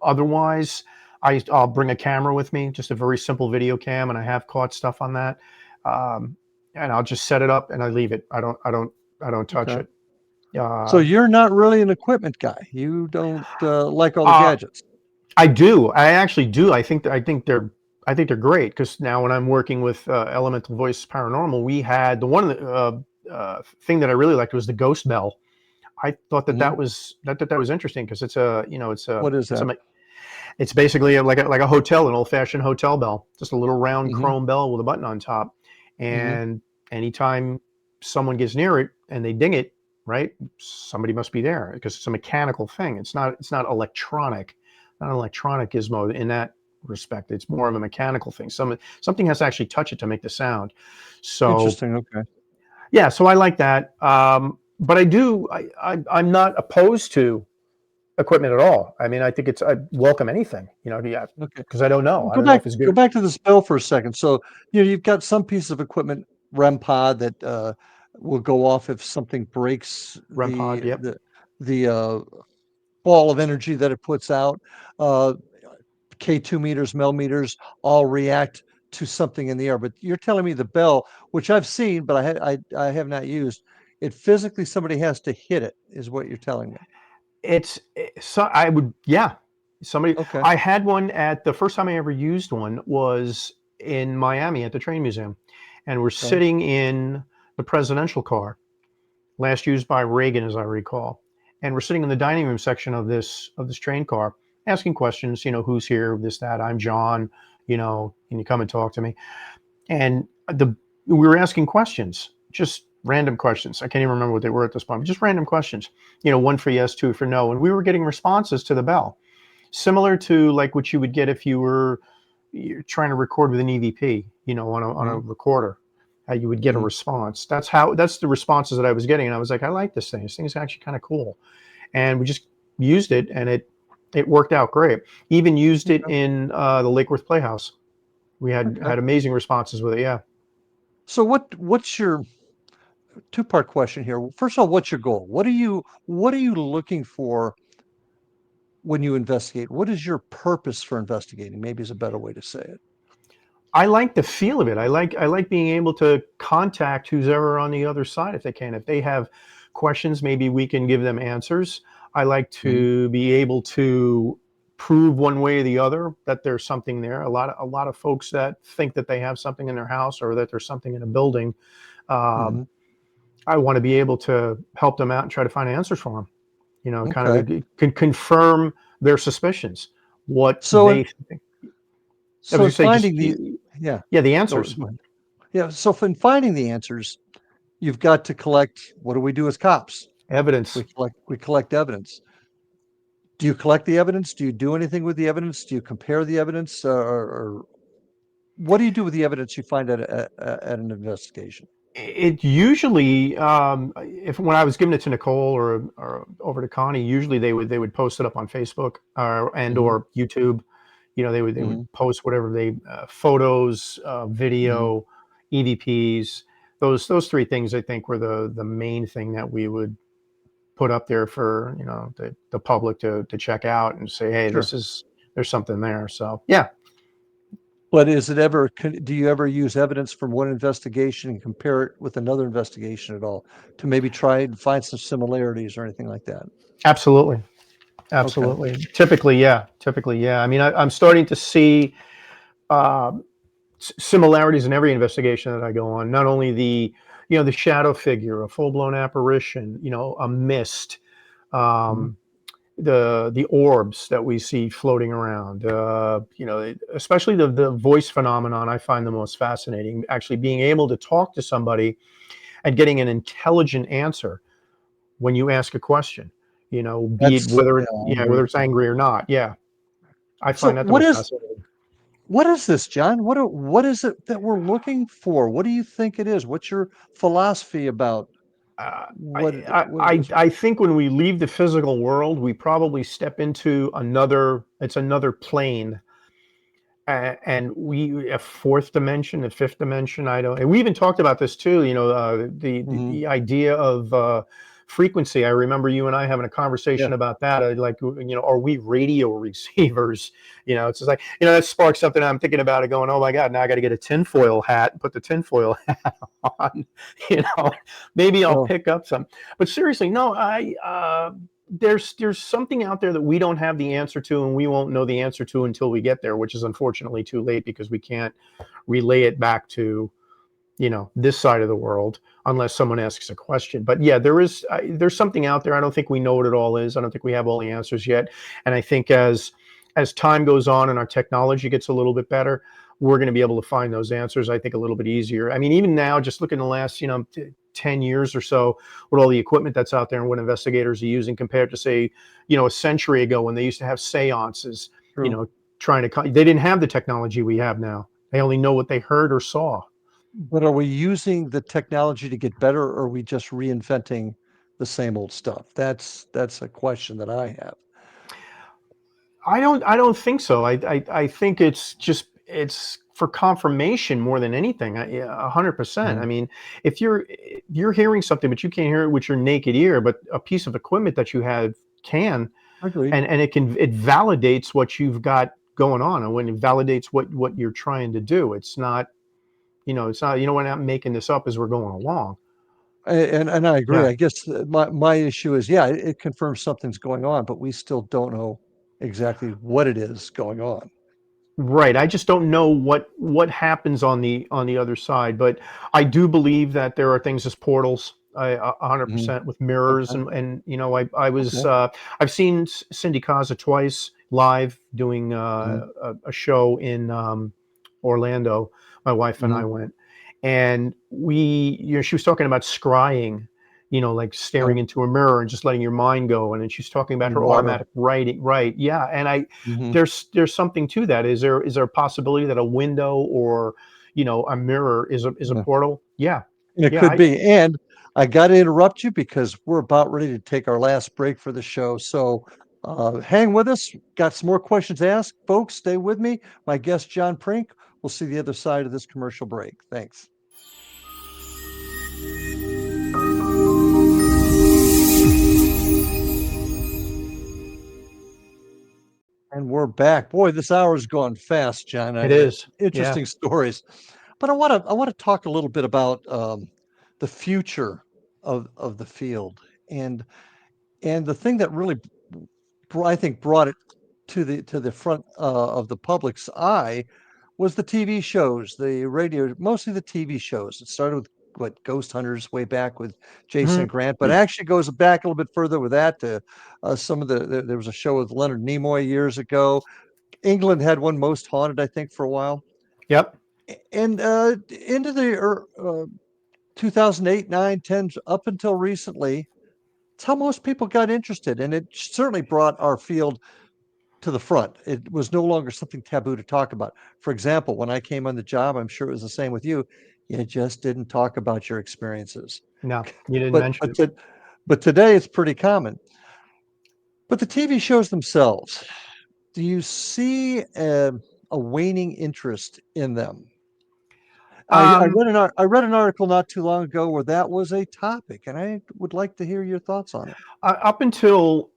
Otherwise, I'll bring a camera with me, just a very simple video cam, and I have caught stuff on that. And I'll just set it up and I leave it. I don't touch Okay. it. So Uh, you're not really an equipment guy. You don't like all the uh, gadgets. I do. I actually do. I think they're great because now when I'm working with Elemental Voice Paranormal, we had the one of the thing that I really liked was the ghost bell. I thought that Mhm. that was interesting because it's a What is that? it's basically like a hotel, an old fashioned hotel bell, just a little round Mhm. chrome bell with a button on top, Mhm. and anytime someone gets near it and they ding it, right, somebody must be there because it's a mechanical thing. It's not electronic, not an electronic gizmo in that respect. It's more of a mechanical thing. Something has to actually touch it to make the sound. So Interesting. Okay. yeah, so I like that. But I'm not opposed to equipment at all. I mean, I welcome anything, yeah, Okay. because I don't know. Well, I don't know if it's go good. back to the spell for a second. So, you've got some piece of equipment, REM pod, that will go off if something breaks REM pod, yep. the ball of energy that it puts out. Uh, K2 meters, millimeters, all react to something in the air. But you're telling me the bell, which I've seen, but I have not used, it physically somebody has to hit it, is what you're telling me. So I would, yeah. Somebody, Okay. I had one at the first time I ever used one was in Miami at the train museum, and we're Okay. sitting in the presidential car, last used by Reagan, as I recall. And we're sitting in the dining room section of this train car, asking questions. Who's here? This, that. I'm John. Can you come and talk to me? And we were asking questions, just random questions. I can't even remember what they were at this point, but just random questions. One for yes, two for no, and we were getting responses to the bell, similar to like what you would get if you're trying to record with an EVP, on a Mhm. recorder. How you would get a Mhm. response. That's the responses that I was getting, and I was like, I like this thing. This thing is actually kind of cool, and we just used it, and it worked out great. Even used it Okay. in the Lake Worth Playhouse. We Okay. had amazing responses with it. Yeah. So what's your two-part question here? First of all, what's your goal? What are you looking for when you investigate? What is your purpose for investigating? Maybe is a better way to say it. I like the feel of it. I like being able to contact who's ever on the other side if they can. If they have questions, maybe we can give them answers. I like Mhm. to be able to prove one way or the other that there's something there. A lot of folks that think that they have something in their house or that there's something in a building. Uh, Mhm. I want to be able to help them out and try to find answers for them. Kind Okay. of can confirm their suspicions, what So they in think. I was so going in to say just finding the yeah, yeah, the go answers, go ahead. Yeah, so in finding the answers, you've got to collect. What do we do as cops? evidence. We collect evidence. Do you collect the evidence? Do you do anything with the evidence? Do you compare the evidence, or what do you do with the evidence you find at an investigation? It usually, if when I was giving it to Nicole or over to Connie, usually they would post it up on Facebook and Mhm. or YouTube. They would Mhm. post whatever photos, Mhm. video, EVPs. Those three things I think were the main thing that we would put up there for the public to check out and say, hey, Sure. there's something there. So yeah. But do you ever use evidence from one investigation and compare it with another investigation at all to maybe try and find some similarities or anything like that? Absolutely. Okay. Absolutely. Typically, yeah. Typically, yeah. I mean, I'm starting to see uh, similarities in every investigation that I go on. Not only the shadow figure, a full blown apparition, a mist, Mhm. um, the orbs that we see floating around. Especially the voice phenomenon. I find the most fascinating. Actually, being able to talk to somebody and getting an intelligent answer when you ask a question. Be it Yeah, I agree. whether it's angry or not. Yeah. I So find that the most fascinating. what is this, John? What is it that we're looking for? What do you think it is? What's your philosophy about Uh, what I, it I what it I is? I think when we leave the physical world, we probably step into it's another plane, And we a fourth dimension, a fifth dimension. I don't. And we even talked about this too. The idea of frequency. I remember you and I having a Yeah. conversation about that. Are we radio receivers? It's just like that sparks something I'm thinking about it. Going, oh my God, now I got to get a tinfoil hat and put the tinfoil hat on. Maybe I'll Well, pick up some. But seriously, no, there's something out there that we don't have the answer to, and we won't know the answer to until we get there, which is unfortunately too late because we can't relay it back to this side of the world unless someone asks a question. But yeah, there's something out there. I don't think we know what it all is. I don't think we have all the answers yet. And I think as time goes on and our technology gets a little bit better, we're going to be able to find those answers, I think, a little bit easier. I mean, even now, just look in the last 10 years or so with all the equipment that's out there and what investigators are using compared to, say, a century ago when they used to have seances, true. they didn't have the technology we have now. They only know what they heard or saw. But are we using the technology to get better, or are we just reinventing the same old stuff? That's a question that I have. I don't think so. I think it's for confirmation more than anything. 100%. Mhm. I mean, if you're hearing something but you can't hear it with your naked ear, but a piece of equipment that you have can, Agreed. and it validates what you've got going on, and when it validates what you're trying to do, it's not we're not making this up as we're going along. And I agree. Yeah. I guess my issue is, yeah, it confirms something's going on, but we still don't know exactly what it is going on. Right. I just don't know what happens on the other side, but I do believe that there are things as portals. Mhm. 100% with mirrors, Okay. and I was Okay. I've seen Cindy Kaza twice live doing Mhm. a show in Orlando. My wife and I Mhm. went, and she was talking about scrying, like staring Okay. into a mirror and just letting your mind go, and then she's talking about her Underwater. automatic writing. Right. Yeah. And Mhm. there's something to that. Is there a possibility that a window or a mirror is a Yeah. portal? Yeah. It Yeah. could be. And I got to interrupt you because we're about ready to take our last break for the show. So hang with us. Got some more questions to ask. Folks, stay with me. My guest, John Prink. We'll see the other side of this commercial break. Thanks. And we're back. Boy, this hour's gone fast, John. It is. Yeah. Interesting stories. But I want to talk a little bit about the future of the field, and the thing that really I think brought it to the front of the public's eye was the TV shows, the radio, mostly the TV shows. It started with what, Ghost Hunters way back with Jason Mhm. Grant, but actually goes back a little bit further with that to some of there was a show with Leonard Nimoy years ago. England had one, Most Haunted, I think, for a while, Yep. and into the 2008, 9, 10, up until recently. It's how most people got interested, and it certainly brought our field to the front. It was no longer something taboo to talk about. For example, when I came on the job, I'm sure it was the same with you. You just didn't talk about your experiences. No, you didn't But mention but it. to, but today it's pretty common. But the TV shows themselves, do you see a waning interest in them? Um, I read an article not too long ago where that was a topic, and I would like to hear your thoughts on it. Up until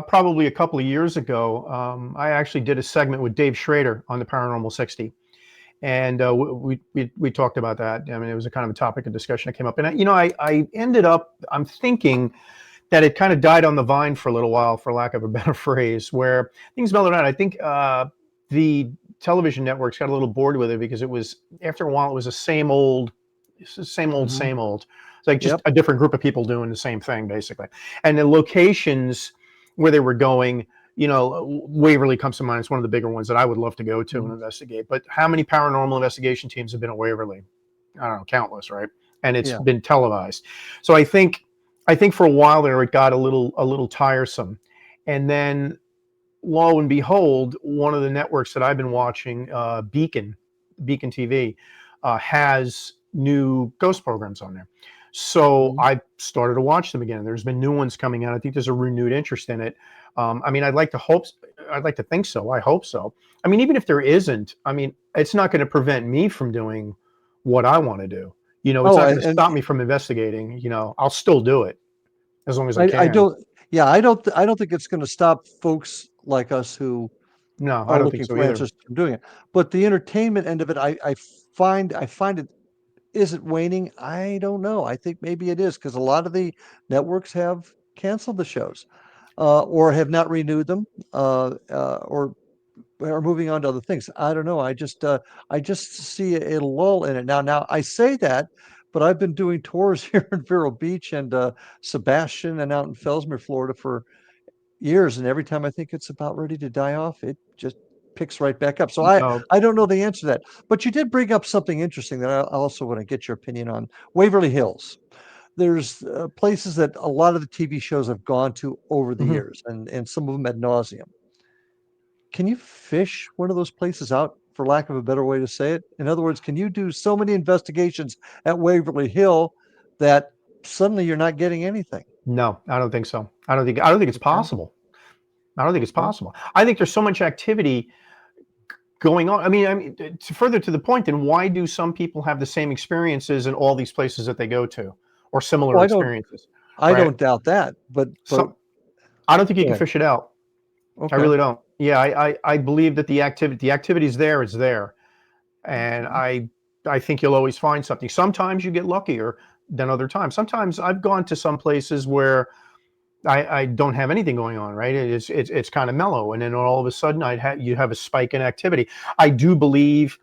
probably a couple of years ago, I actually did a segment with Dave Schrader on the Paranormal 60. And we talked about that. I mean, it was a kind of a topic of discussion that came up. And I ended up, I'm thinking that it kind of died on the vine for a little while, for lack of a better phrase, where things mellowed out. I think the television networks got a little bored with it because it was, after a while, it was the same old, same old, Mhm. same old. It's like just Yep. a different group of people doing the same thing, basically. And the locations where they were going, Waverly comes to mind. It's one of the bigger ones that I would love to go to and Mhm. investigate. But how many paranormal investigation teams have been at Waverly? I don't know, countless, right? And it's Yeah. been televised. So I think for a while there it got a little tiresome, and then lo and behold, one of the networks that I've been watching, Beacon TV, has new ghost programs on there. So Mhm. I started to watch them again. There's been new ones coming out. I think there's a renewed interest in it. I mean, I'd like to hope I'd like to think so. I hope so. I mean, even if there isn't, I mean, it's not going to prevent me from doing what I want to do. It's Oh, not I, going to and stop me from investigating. I'll still do it as long as I I can. don't. Yeah, I don't think it's going to stop folks like us who No, I are don't think looking so for either. answers from doing it. But the entertainment end of it, I find it, is it waning? I don't know. I think maybe it is because a lot of the networks have canceled the shows, or have not renewed them, or are moving on to other things. I don't know. I just see a lull in it now. Now I say that, but I've been doing tours here in Vero Beach and Sebastian and out in Fellsmere, Florida for years, and every time I think it's about ready to die off, it just picks right back up. So I No, I don't know the answer to that. But you did bring up something interesting that I also want to get your opinion on. Waverly Hills. There's places that a lot of the TV shows have gone to over the mhm. years, and some of them ad nauseum. Can you fish one of those places out, for lack of a better way to say it? In other words, can you do so many investigations at Waverly Hill that suddenly you're not getting anything? No, I don't think so. I don't think it's Okay. possible. I don't think it's Okay. possible. I think there's so much activity going on. I mean, further to the point, then why do some people have the same experiences in all these places that they go to, or Oh, similar I don't experiences, I right? don't doubt that, but Some, I don't think you go can ahead. fish it out. I Okay. really don't. Yeah, I believe that the activity is there. It's there, and Okay. I think you'll always find something. Sometimes you get luckier than other times. Sometimes I've gone to some places where I don't have anything going on, right? It's kind of mellow, and then all of a sudden you have a spike in activity. I do believe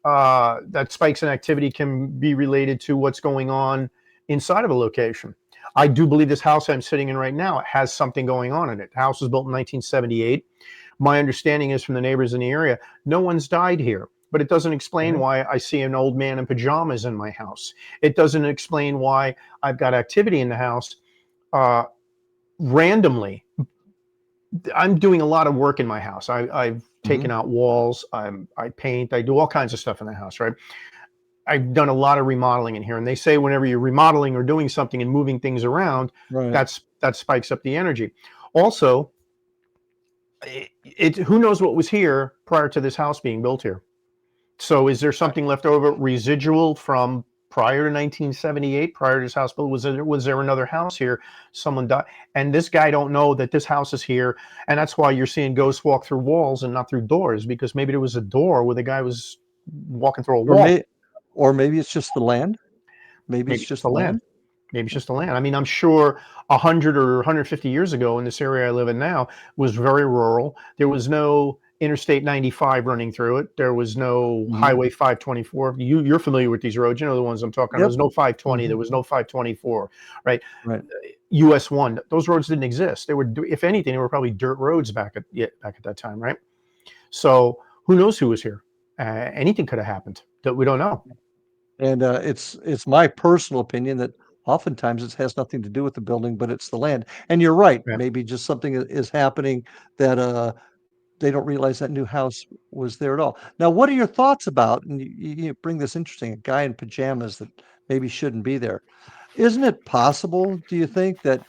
that spikes in activity can be related to what's going on inside of a location. I do believe this house I'm sitting in right now has something going on in it. The house was built in 1978. My understanding is from the neighbors in the area, no one's died here. But it doesn't explain Okay. why I see an old man in pajamas in my house. It doesn't explain why I've got activity in the house uh, randomly. I'm doing a lot of work in my house. I've Mhm. taken out walls. I paint. I do all kinds of stuff in the house. Right. I've done a lot of remodeling in here, and they say whenever you're remodeling or doing something and moving things around, Right. that spikes up the energy. Also, who knows what was here prior to this house being built here? So is there Right. something left over residual from prior to 1978, prior to this house built? Was there another house here? Someone died, and this guy don't know that this house is here, and that's why you're seeing ghosts walk through walls and not through doors, because maybe there was a door where the guy was walking through a Or wall. may or maybe it's just the land. Maybe Maybe it's it's just just the the land. land. Maybe it's just the land. I mean, I'm sure 100 or 150 years ago in this area I live in now was very rural. There was no Interstate 95 running through it. There was no Mhm. Highway 524. You're familiar with these roads. You know the ones I'm talking about. There Yep. was no 520. There Mhm. was no 524, right? Right. US 1. Those roads didn't exist. They were, if anything, they were probably dirt roads back at that time, right? So who knows who was here? Anything could have happened that we don't know. And it's my personal opinion that oftentimes it has nothing to do with the building, but it's the land. And you're right. Yeah. Maybe just something is happening that they don't realize that new house was there at all. Now, what are your thoughts about? And you bring this interesting, a guy in pajamas that maybe shouldn't be there. Isn't it possible, do you think, that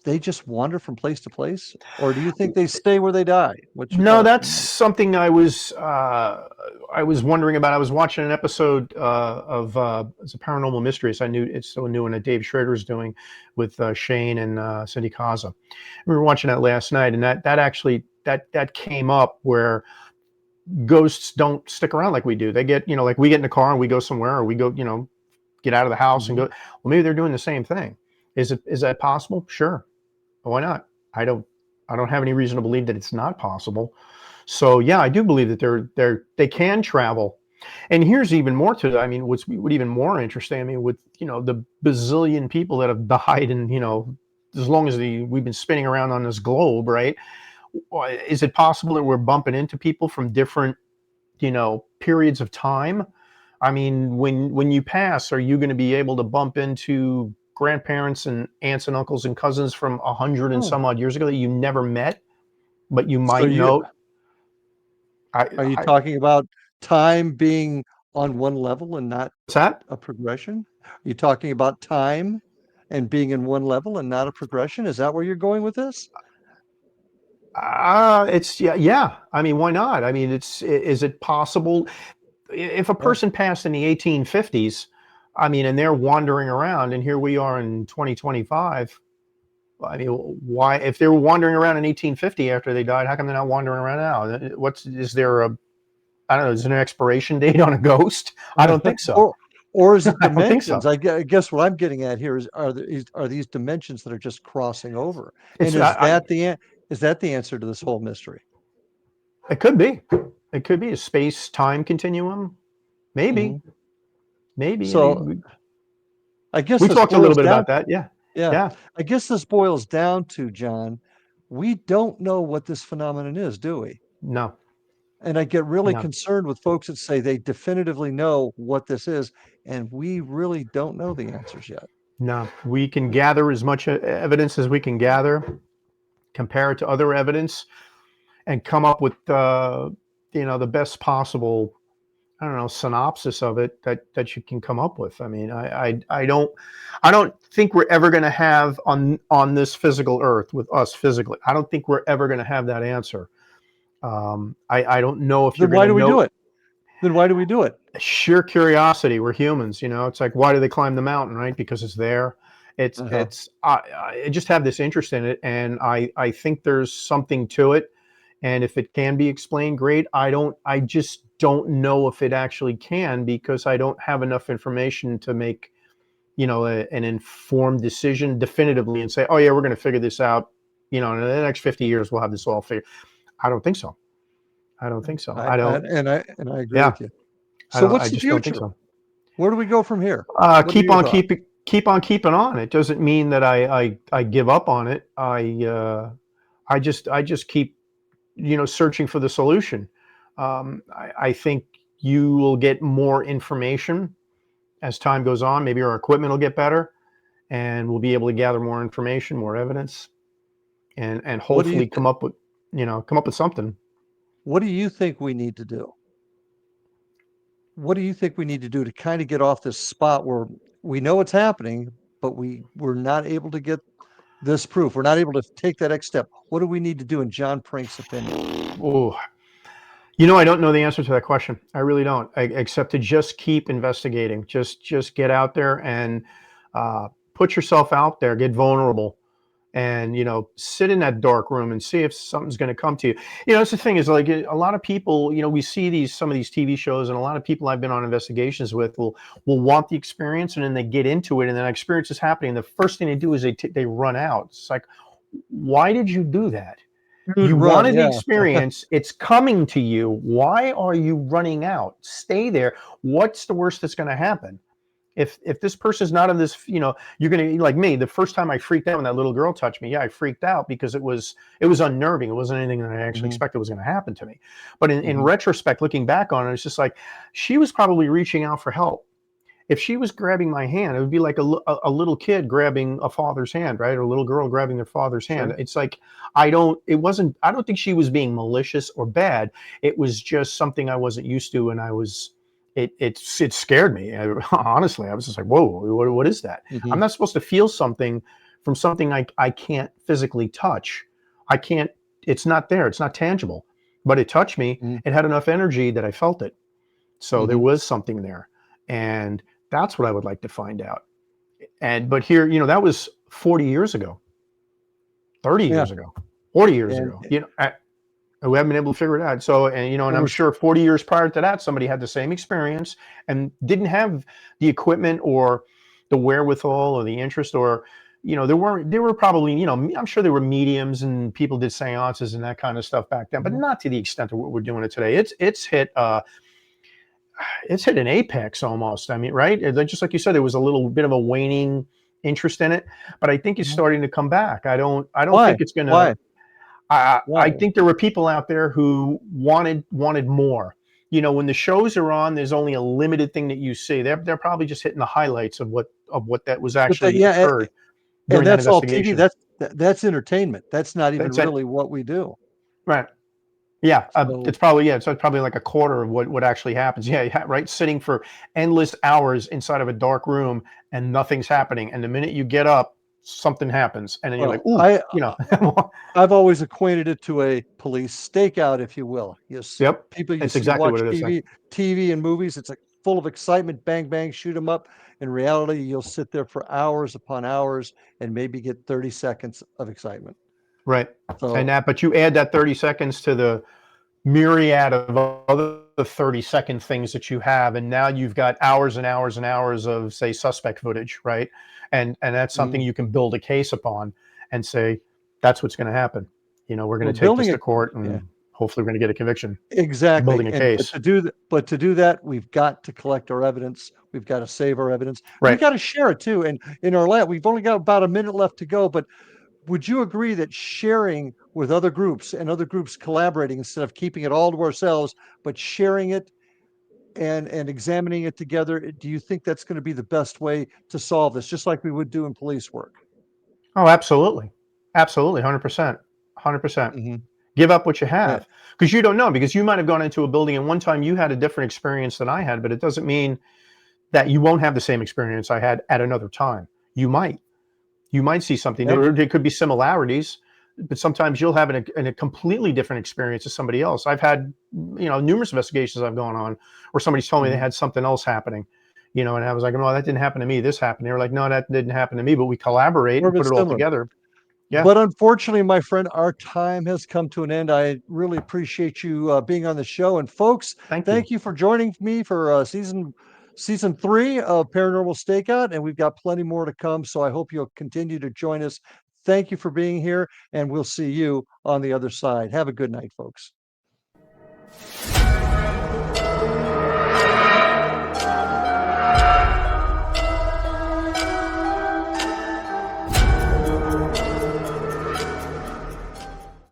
they just wander from place to place, or do you think they stay where they die? What's your No, thoughts that's on that? something I was wondering about. I was watching an episode of it's a paranormal mysteries. I knew it's so new, and that Dave Schrader is doing with Shane and Cindy Kaza. We were watching that last night, and that actually that came up where ghosts don't stick around like we do. They get, like we get in the car and we go somewhere, or we go, get out of the house and go. Mhm. Well, maybe they're doing the same thing. Is that possible? Sure. Why not? I don't I don't have any reason to believe that it's not possible. So yeah, I do believe that they can travel. And here's even more to it. I mean, what even more interesting, I mean, with the bazillion people that have died, and as long as we've been spinning around on this globe, right? Is it possible that we're bumping into people from different periods of time? I mean, when you pass, are you going to be able to bump into grandparents and aunts and uncles and cousins from 100 and Oh, some odd years ago that you never met, but you so might know? I, are you I talking about time being on one level and not what's that? a progression? Are you talking about time and being in one level and not a progression? Is that where you're going with this? It's yeah. I mean, why not? I mean, is it possible if a Yeah. person passed in the 1850s? I mean, and they're wandering around, and here we are in 2025. I mean, why? If they were wandering around in 1850 after they died, how come they're not wandering around now? Is there a, I don't know, is there an expiration date on a ghost? I don't think so. Or is it I don't think so. dimensions? I guess what I'm getting at here is are these dimensions that are just crossing over? And It's is that the answer to this whole mystery? it could be. It could be a space-time continuum. Maybe. Mhm. Maybe. I So mean, I guess we this talked a little boils bit down. about that. Yeah. Yeah, Yeah. I guess this boils down to, John, we don't know what this phenomenon is, do we? No. And I get really No. concerned with folks that say they definitively know what this is, and we really don't know the answers yet. No. We can gather as much evidence as we can gather, compare it to other evidence, and come up with the best possible, I don't know, synopsis of it that you can come up with. I mean, I don't think we're ever going to have on this physical earth with us physically. I don't think we're ever going to have that answer. I don't know if you're Then going why to do we know. do it? Then why do we do it? Sheer curiosity. We're humans, it's like, why do they climb the mountain, right? Because it's there. Uh-huh. I just have this interest in it, and I think there's something to it. And if it can be explained, great. I just don't know if it actually can, because I don't have enough information to make, an informed decision definitively and say, oh yeah, we're going to figure this out. In the next 50 years, we'll have this all figured. I don't think so. I don't think so. I don't. I agree Yeah. with you. So what's I the just don't think future? so. Where do we go from here? What are Keep your on thoughts? keeping on. It doesn't mean that I give up on it. I just keep searching for the solution. I think you will get more information as time goes on. Maybe our equipment will get better, and we'll be able to gather more information, more evidence, and What do you hopefully come up with something. what do you think we need to do? What do you think we need to do to kind of get off this spot where we know it's happening, but we're not able to get this proof? We're not able to take that next step. What do we need to do in John Prink's opinion? Oh, I don't know the answer to that question. I really don't, except to just keep investigating. Just get out there and put yourself out there, get vulnerable, and sit in that dark room and see if something's going to come to you. That's the thing, is like, a lot of people, we see some of these TV shows, and a lot of people I've been on investigations with will want the experience, and then they get into it, and then that experience is happening. And the first thing they do is they run out. It's like, why did you do that? Dude, You run, wanted the yeah. experience. It's coming to you. Why are you running out? Stay there. What's the worst that's going to happen? If this person's not in this, you're going to, like me, the first time I freaked out when that little girl touched me. Yeah, I freaked out because it was unnerving. It wasn't anything that I actually expected was going to happen to me. But in retrospect, looking back on it, it's just like, she was probably reaching out for help. If she was grabbing my hand, it would be like a little kid grabbing a father's hand, right? Or a little girl grabbing their father's hand. Sure. It's like, I don't think she was being malicious or bad. It was just something I wasn't used to. And it scared me. Honestly, I was just like, whoa, what is that? I'm not supposed to feel something from something I can't physically touch. It's not there. It's not tangible, but it touched me. It had enough energy that I felt it. So there was something there. And that's what I would like to find out. But here, that was 40 years ago, 30 years ago, 40 years ago. We haven't been able to figure it out. So, and I'm sure 40 years prior to that, somebody had the same experience and didn't have the equipment or the wherewithal or the interest, or, there were probably, I'm sure there were mediums and people did seances and that kind of stuff back then, but not to the extent of what we're doing it today. It's hit an apex almost. I mean, right? Just like you said, there was a little bit of a waning interest in it, but I think it's starting to come back. I don't think it's going to. I think there were people out there who wanted more. When the shows are on, there's only a limited thing that you see. They're probably just hitting the highlights of what that was actually occurred during and that that's all TV. investigation. That's entertainment. That's not even That's it. really what we do. Right. Yeah, So, it's probably like a quarter of what actually happens. Yeah, right. Sitting for endless hours inside of a dark room and nothing's happening, and the minute you get up, something happens, and then you're like, Well, ooh, you know. I've always equated it to a police stakeout, if you will. Yes, Yep, people you it's see exactly watch what it is. TV and movies. It's like full of excitement, bang bang, shoot them up. In reality, you'll sit there for hours upon hours and maybe get 30 seconds of excitement. Right. And So that, but you add that 30 seconds to the myriad of other 30-second things that you have, and now you've got hours and hours and hours of, say, suspect footage, right? And that's something you can build a case upon and say, that's what's going to happen. You know, we're going we're to take building this to it. court, Yeah, and hopefully we're going to get a conviction. exactly. Building a And case. but to do that, we've got to collect our evidence. We've got to save our evidence. We Right. got to share it too. And in our lab, we've only got about a minute left to go, but would you agree that sharing with other groups and other groups collaborating instead of keeping it all to ourselves, but sharing it and examining it together, do you think that's going to be the best way to solve this, just like we would do in police work? Oh, absolutely. Absolutely. 100%. 100%. Hmm. Give up what you Yeah. have, because you don't know, because you might have gone into a building and one time you had a different experience than I had, but it doesn't mean that you won't have the same experience I had at another time. You might. You might see something. Yep. There could be similarities, but sometimes you'll have a completely different experience as somebody else. I've had, numerous investigations I've gone on where somebody's told me they Mhm. had something else happening, and I was like, no, that didn't happen to me. This happened. They were like, no, that didn't happen to me, but we collaborate Or and if put it's it all similar. together. Yeah. But unfortunately, my friend, our time has come to an end. I really appreciate you being on the show. And folks, Thank you. thank you for joining me for season 3 of Paranormal Stakeout. And we've got plenty more to come. So I hope you'll continue to join us. Thank you for being here, and we'll see you on the other side. Have a good night, folks.